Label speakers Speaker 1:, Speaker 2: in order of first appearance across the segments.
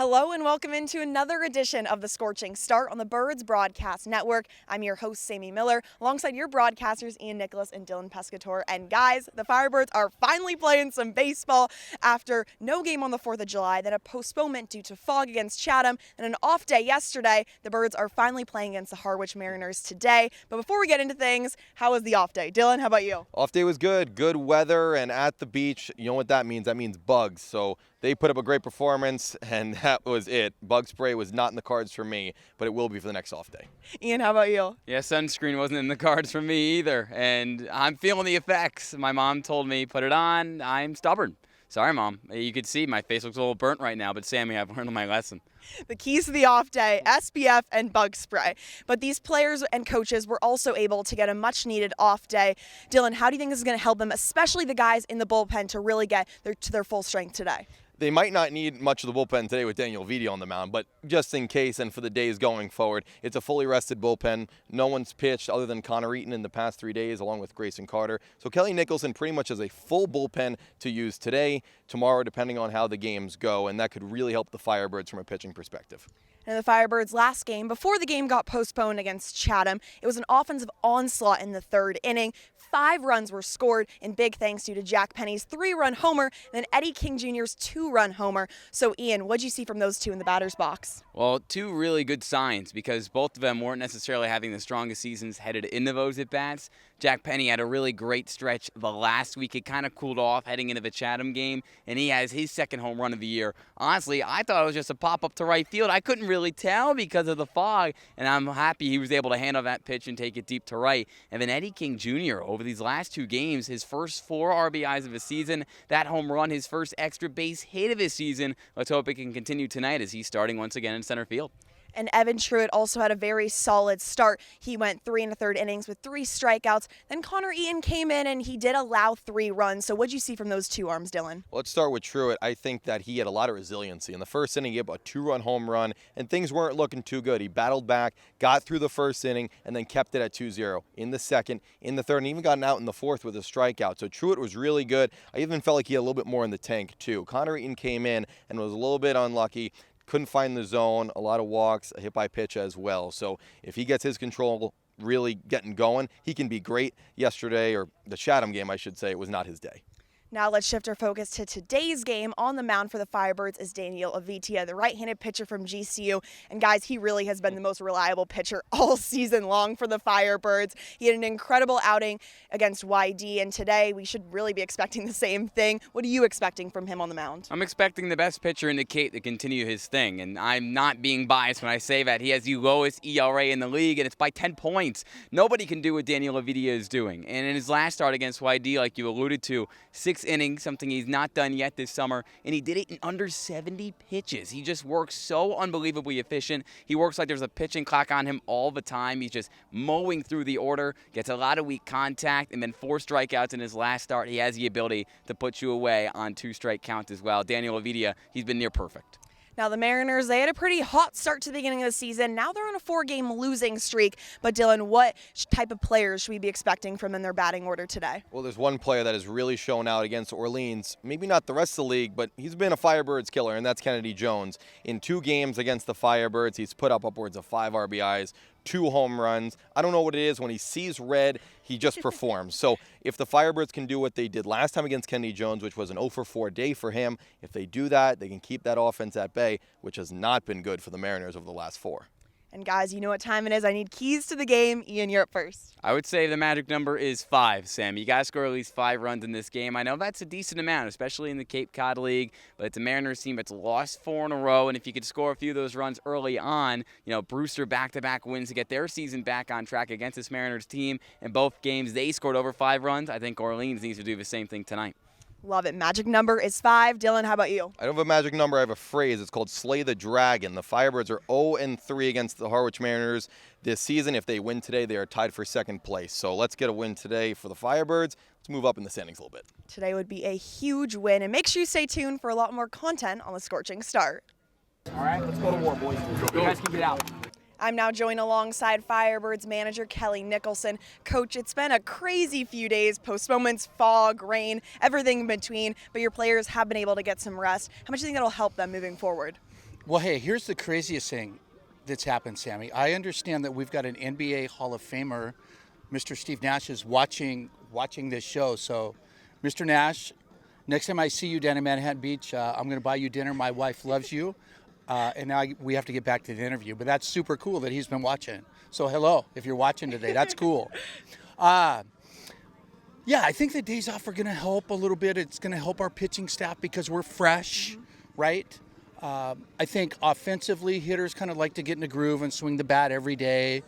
Speaker 1: Hello and welcome into another edition of the Scorching Start on the Birds Broadcast Network. I'm your host, Sammy Miller, alongside your broadcasters, Ian Nicholas and Dylan Pescatore. And guys, the Firebirds are finally playing some baseball after no game on the 4th of July, then a postponement due to fog against Chatham, and an off day yesterday. The Birds are finally playing against the Harwich Mariners today. But before we get into things, how was the off day? Dylan, how about you?
Speaker 2: Off day was good. Good weather and at the beach. You know what that means? That means bugs. So they put up a great performance, and that was it. Bug spray was not in the cards for me, but it will be for the next off day.
Speaker 1: Ian, how about you?
Speaker 3: Yeah, sunscreen wasn't in the cards for me either, and I'm feeling the effects. My mom told me, put it on. I'm stubborn. Sorry, Mom. You could see my face looks a little burnt right now, but Sammy, I've learned my lesson.
Speaker 1: The keys to the off day, SPF and bug spray. But these players and coaches were also able to get a much-needed off day. Dylan, how do you think this is going to help them, especially the guys in the bullpen, to really get to their full strength today?
Speaker 2: They might not need much of the bullpen today with Daniel Vitti on the mound, but just in case and for the days going forward, it's a fully rested bullpen. No one's pitched other than Connor Eaton in the past 3 days, along with Grayson Carter. So Kelly Nicholson pretty much has a full bullpen to use today, tomorrow, depending on how the games go, and that could really help the Firebirds from a pitching perspective.
Speaker 1: And the Firebirds' last game, before the game got postponed against Chatham, it was an offensive onslaught in the third inning. 5 runs were scored, in big thanks due to Jack Penny's 3-run homer, and then Eddie King Jr.'s 2-run homer. So, Ian, what'd you see from those two in the batter's box?
Speaker 3: Well, 2 really good signs because both of them weren't necessarily having the strongest seasons headed into those at-bats. Jack Penny had a really great stretch the last week. It kind of cooled off heading into the Chatham game, and he has his second home run of the year. Honestly, I thought it was just a pop-up to right field. I couldn't really tell because of the fog, and I'm happy he was able to handle that pitch and take it deep to right. And then Eddie King Jr., over these last 2 games, his first 4 RBIs of his season, that home run, his first extra base hit of his season. Let's hope it can continue tonight as he's starting once again in center field.
Speaker 1: And Evan Truitt also had a very solid start. He went 3 1/3 innings with 3 strikeouts. Then Connor Eaton came in and he did allow 3 runs. So what'd you see from those 2 arms, Dylan?
Speaker 2: Let's start with Truitt. I think that he had a lot of resiliency. In the first inning, he gave up a 2-run home run, and things weren't looking too good. He battled back, got through the first inning, and then kept it at 2-0 in the second, in the third, and even gotten out in the fourth with a strikeout. So Truitt was really good. I even felt like he had a little bit more in the tank, too. Connor Eaton came in and was a little bit unlucky. Couldn't find the zone, a lot of walks, a hit by pitch as well. So if he gets his control really getting going, he can be great. Yesterday, or the Chatham game, I should say, it was not his day.
Speaker 1: Now let's shift our focus to today's game. On the mound for the Firebirds is Daniel Avitia, the right-handed pitcher from GCU. And guys, he really has been the most reliable pitcher all season long for the Firebirds. He had an incredible outing against YD, and today we should really be expecting the same thing. What are you expecting from him on the mound?
Speaker 3: I'm expecting the best pitcher in the Cape to continue his thing, and I'm not being biased when I say that. He has the lowest ERA in the league, and it's by 10 points. Nobody can do what Daniel Avitia is doing. And in his last start against YD, like you alluded to, 6 innings, something he's not done yet this summer, and he did it in under 70 pitches. He just works so unbelievably efficient. He works like there's a pitching clock on him all the time. He's just mowing through the order, gets a lot of weak contact, and then 4 strikeouts in his last start. He has the ability to put you away on 2-strike counts as well. Daniel Avitia, he's been near perfect.
Speaker 1: Now, the Mariners, they had a pretty hot start to the beginning of the season. Now they're on a 4-game losing streak. But, Dylan, what type of players should we be expecting from in their batting order today?
Speaker 2: Well, there's one player that has really shown out against Orleans. Maybe not the rest of the league, but he's been a Firebirds killer, and that's Kennedy Jones. In 2 games against the Firebirds, he's put up upwards of 5 RBIs, 2 home runs. I don't know what it is. When he sees red, he just performs. So if the Firebirds can do what they did last time against Kennedy Jones, which was an 0-for-4 day for him, if they do that, they can keep that offense at bay, which has not been good for the Mariners over the last 4.
Speaker 1: And, guys, you know what time it is. I need keys to the game. Ian, you're up first.
Speaker 3: I would say the magic number is 5, Sam. You got to score at least 5 runs in this game. I know that's a decent amount, especially in the Cape Cod League, but it's a Mariners team that's lost 4 in a row, and if you could score a few of those runs early on, Brewster back-to-back wins to get their season back on track against this Mariners team. In both games, they scored over 5 runs. I think Orleans needs to do the same thing tonight.
Speaker 1: Love it. Magic number is 5. Dylan, how about you?
Speaker 2: I don't have a magic number. I have a phrase. It's called Slay the Dragon. The Firebirds are 0-3 against the Harwich Mariners this season. If they win today, they are tied for second place. So let's get a win today for the Firebirds. Let's move up in the standings a little bit.
Speaker 1: Today would be a huge win, and make sure you stay tuned for a lot more content on the Scorching Start.
Speaker 4: All right, let's go to war, boys. You guys can get out.
Speaker 1: I'm now joined alongside Firebirds manager Kelly Nicholson. Coach, it's been a crazy few days, postponements, fog, rain, everything in between, but your players have been able to get some rest. How much do you think that'll help them moving forward?
Speaker 5: Well, hey, here's the craziest thing that's happened, Sammy. I understand that we've got an NBA Hall of Famer, Mr. Steve Nash, is watching this show. So, Mr. Nash, next time I see you down in Manhattan Beach, I'm going to buy you dinner. My wife loves you. And now we have to get back to the interview. But that's super cool that he's been watching. So, hello, if you're watching today. That's cool. Yeah, I think the days off are going to help a little bit. It's going to help our pitching staff because we're fresh, right? I think offensively, hitters kind of like to get in the groove and swing the bat every day.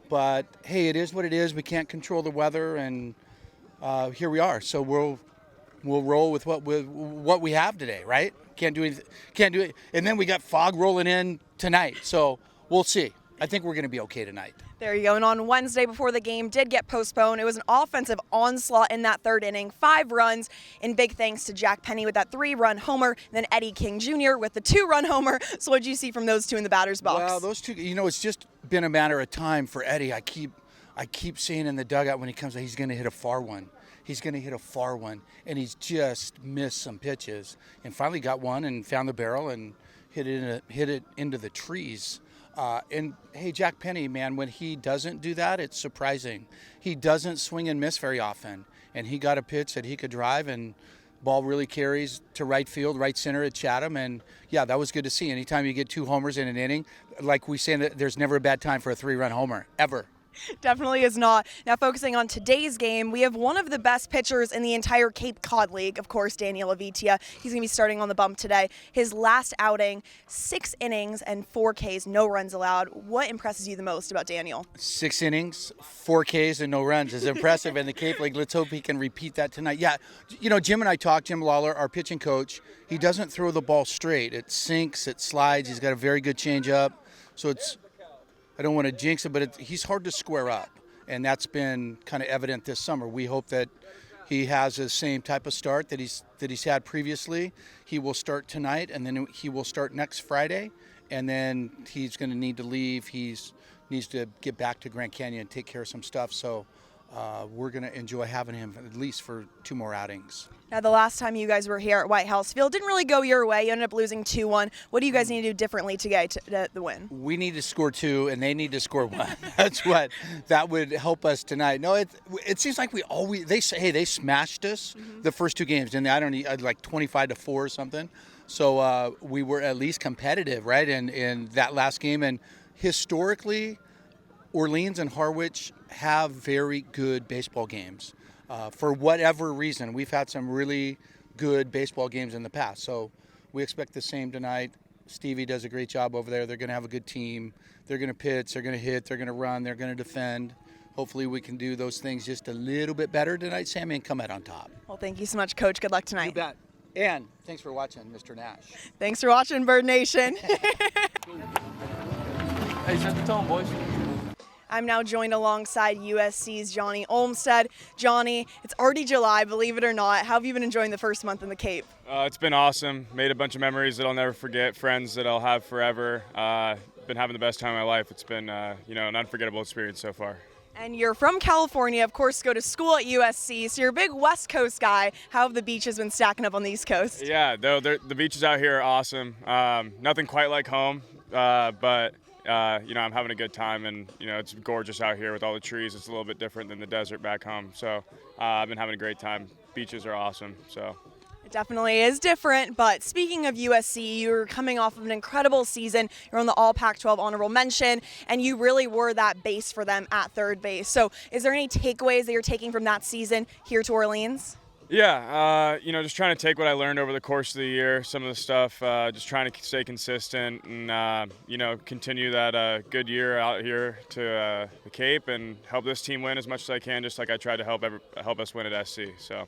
Speaker 5: But, hey, it is what it is. We can't control the weather, and here we are. So we'll roll with what we have today, right? Can't do it. And then we got fog rolling in tonight. So we'll see. I think we're going to be okay tonight.
Speaker 1: There you go. And on Wednesday, before the game did get postponed, it was an offensive onslaught in that third inning. 5 runs, and big thanks to Jack Penny with that 3-run homer, and then Eddie King Jr. with the 2-run homer. So what did you see from those two in the batter's box?
Speaker 5: Well, those two, it's just been a matter of time for Eddie. I keep seeing in the dugout when he comes out, he's going to hit a far one. He's going to hit a far one, and he's just missed some pitches. And finally got one and found the barrel and hit it into the trees. And, hey, Jack Penny, man, when he doesn't do that, it's surprising. He doesn't swing and miss very often. And he got a pitch that he could drive, and ball really carries to right field, right center at Chatham. And, yeah, that was good to see. Anytime you get 2 homers in an inning, like we say, there's never a bad time for a 3-run homer, ever.
Speaker 1: Definitely is not. Now, focusing on today's game, we have one of the best pitchers in the entire Cape Cod League, of course, Daniel Avitia. He's going to be starting on the bump today. His last outing, 6 innings and 4 Ks, no runs allowed. What impresses you the most about Daniel?
Speaker 5: 6 innings, 4 Ks, and no runs is impressive in the Cape League. Let's hope he can repeat that tonight. Yeah, Jim and I talked, Jim Lawler, our pitching coach, he doesn't throw the ball straight. It sinks, it slides. He's got a very good changeup. So I don't want to jinx it, but he's hard to square up, and that's been kind of evident this summer. We hope that he has the same type of start that he's had previously. He will start tonight, and then he will start next Friday, and then he's going to need to leave. He needs to get back to Grand Canyon and take care of some stuff. So we're going to enjoy having him at least for 2 more outings.
Speaker 1: Now, the last time you guys were here at White House Field didn't really go your way. You ended up losing 2-1. What do you guys need to do differently to get the win?
Speaker 5: We need to score 2, and they need to score 1. That would help us tonight. No, it seems like they smashed us the first 2 games, and I don't need like 25-4 or something. So we were at least competitive, right? In that last game, and historically, Orleans and Harwich have very good baseball games. For whatever reason, we've had some really good baseball games in the past. So we expect the same tonight. Stevie does a great job over there. They're going to have a good team. They're going to pitch. They're going to hit. They're going to run. They're going to defend. Hopefully we can do those things just a little bit better tonight, Sammy, and come out on top.
Speaker 1: Well, thank you so much, Coach. Good luck tonight.
Speaker 5: You bet. And thanks for watching, Mr. Nash.
Speaker 1: Thanks for watching, Bird Nation.
Speaker 4: Hey, set the tone, boys.
Speaker 1: I'm now joined alongside USC's Johnny Olmstead. Johnny, it's already July, believe it or not. How have you been enjoying the first month in the Cape?
Speaker 6: It's been awesome. Made a bunch of memories that I'll never forget, friends that I'll have forever. Been having the best time of my life. It's been an unforgettable experience so far.
Speaker 1: And you're from California, of course, go to school at USC, so you're a big West Coast guy. How have the beaches been stacking up on the East Coast?
Speaker 6: Yeah, the beaches out here are awesome. Nothing quite like home, but I'm having a good time, and it's gorgeous out here with all the trees. It's a little bit different than the desert back home, so I've been having a great time. Beaches are awesome. So
Speaker 1: it definitely is different, but speaking of USC, you're coming off of an incredible season. You're on the All Pac-12 honorable mention, and you really were that base for them at third base. So is there any takeaways that you're taking from that season here to Orleans?
Speaker 6: Yeah, just trying to take what I learned over the course of the year, some of the stuff, just trying to stay consistent and, continue that good year out here to the Cape and help this team win as much as I can, just like I tried to help us win at SC. So.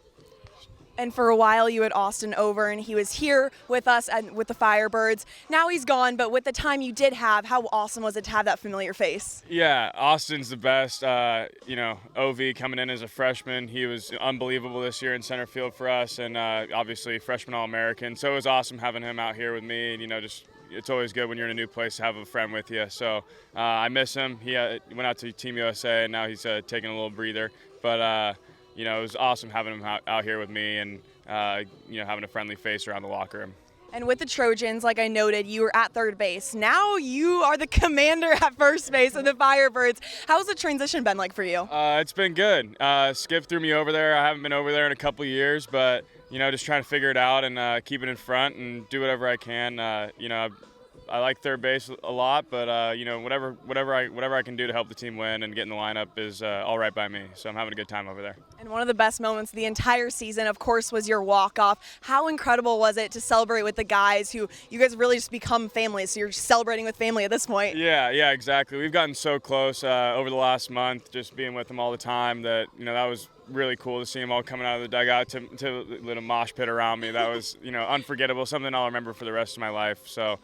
Speaker 1: And for a while you had Austin over, and he was here with us and with the Firebirds. Now he's gone, but with the time you did have, how awesome was it to have that familiar face?
Speaker 6: Yeah, Austin's the best. OV coming in as a freshman, he was unbelievable this year in center field for us, and obviously freshman All-American. So it was awesome having him out here with me, and it's always good when you're in a new place to have a friend with you. So I miss him. He went out to Team USA, and now he's taking a little breather. But it was awesome having him out here with me and, having a friendly face around the locker room.
Speaker 1: And with the Trojans, like I noted, you were at third base. Now you are the commander at first base of the Firebirds. How's the transition been like for you?
Speaker 6: It's been good. Skip threw me over there. I haven't been over there in a couple of years, but just trying to figure it out and keep it in front and do whatever I can. I like third base a lot, but whatever I can do to help the team win and get in the lineup is all right by me. So I'm having a good time over there.
Speaker 1: And one of the best moments of the entire season, of course, was your walk-off. How incredible was it to celebrate with the guys who you guys really just become family? So you're celebrating with family at this point.
Speaker 6: Yeah, exactly. We've gotten so close over the last month, just being with them all the time. That that was really cool to see them all coming out of the dugout to little mosh pit around me. That was unforgettable. Something I'll remember for the rest of my life. So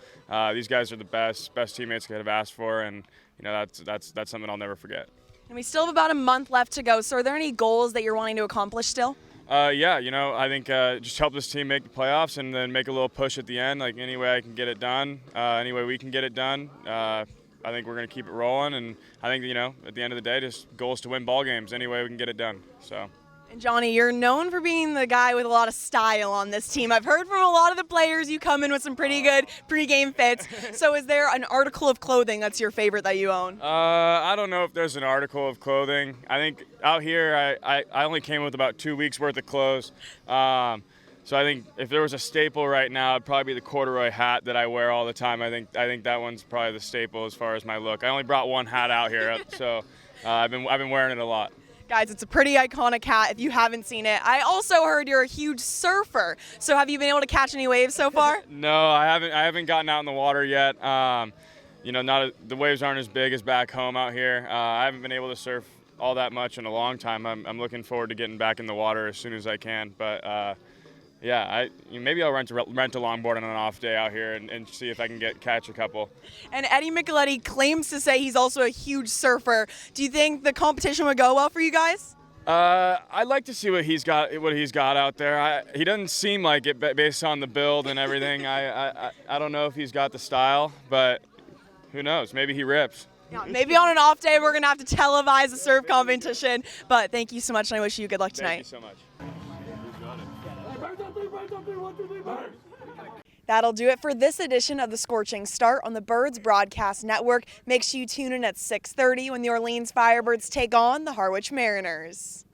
Speaker 6: these guys are the best teammates I could have asked for, and that's something I'll never forget.
Speaker 1: And we still have about a month left to go. So are there any goals that you're wanting to accomplish still?
Speaker 6: I think just help this team make the playoffs and then make a little push at the end. Like any way I can get it done, any way we can get it done. I think we're going to keep it rolling, and I think at the end of the day, just goals to win ball games any way we can get it done. So.
Speaker 1: And Johnny, you're known for being the guy with a lot of style on this team. I've heard from a lot of the players you come in with some pretty good pregame fits. So is there an article of clothing that's your favorite that you own?
Speaker 6: I don't know if there's an article of clothing. I think out here I only came with about 2 weeks worth of clothes. So I think if there was a staple right now, it'd probably be the corduroy hat that I wear all the time. I think that one's probably the staple as far as my look. I only brought one hat out here, so I've been wearing it a lot.
Speaker 1: Guys, it's a pretty iconic hat if you haven't seen it. I also heard you're a huge surfer. So have you been able to catch any waves so far?
Speaker 6: No, I haven't gotten out in the water yet. The waves aren't as big as back home out here. I haven't been able to surf all that much in a long time. I'm looking forward to getting back in the water as soon as I can. But maybe I'll rent a longboard on an off day out here and see if I can catch a couple.
Speaker 1: And Eddie Micheletti claims to say he's also a huge surfer. Do you think the competition would go well for you guys?
Speaker 6: I'd like to see what he's got out there. He doesn't seem like it based on the build and everything. I don't know if he's got the style, but who knows? Maybe he rips.
Speaker 1: Yeah, maybe on an off day we're going to have to televise the surf competition. But thank you so much, and I wish you good luck tonight.
Speaker 6: Thank you so much.
Speaker 1: That'll do it for this edition of the Scorching Start on the Birds Broadcast Network. Make sure you tune in at 6:30 when the Orleans Firebirds take on the Harwich Mariners.